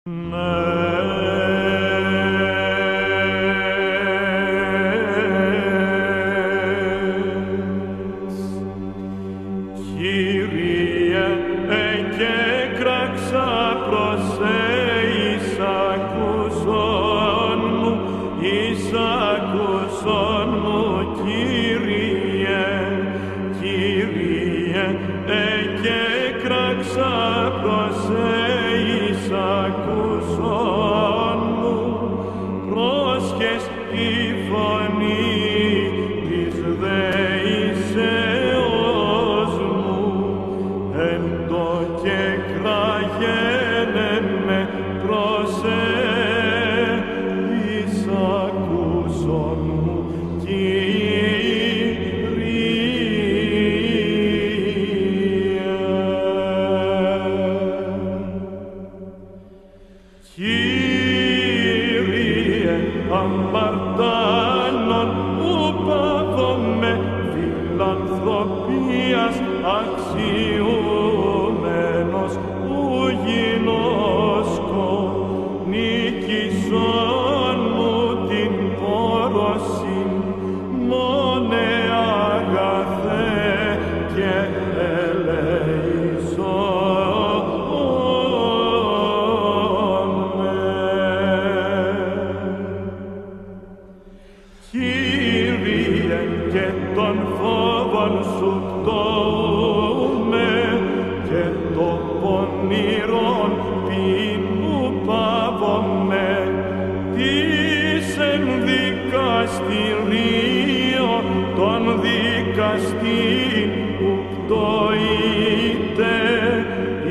Κύριε, εκέκραξα προς εισακούσον μου, Κύριε, Κύριε, εκέκραξα προς εισακούσον μου, πρόσχες τη φωνή της δεήσεως μου, εν το κεκραγένεν με προς εισακούσον μου, Κύριε, αμαρτάνων που παύομαι, φιλανθρωπίας αξιούμενος που γινώσκω, νίκησον μου την πόρωσιν, μόνε αγαθέ και ελεησόν με. Κύριε, και των φόβων σου πτώουμε, και το πονηρόν ποινού παύομαι, της εν δικαστηρίω των δικαστήν που πτωείται, ή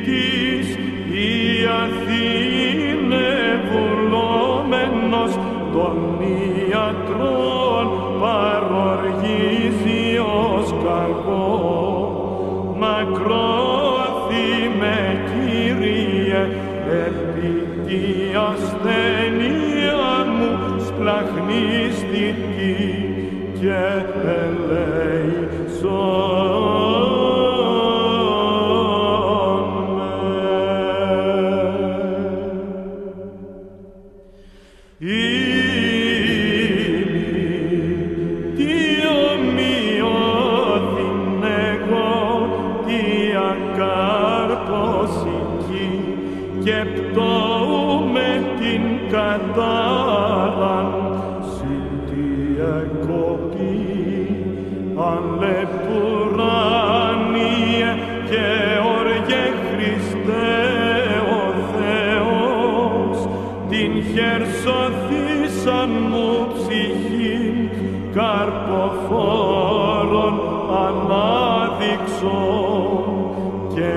της η Αθήνε βουλόμενος των ιατρών παροργίζει ως κακό. Μακρόθυμε, Κύριε, επί τη ασθένεια μου σπλαχνίστητη και ελεησόν με. Τι ομοιώθην εγώ, τι ακάρπωσικη, και πτώουμε την κατάραν, συν τη εκοπή, αλεπουράνιε και όργε Χριστέ ο Θεός, την χερσοθήσαν μου ψυχήν καρποφόρον ανάδειξον και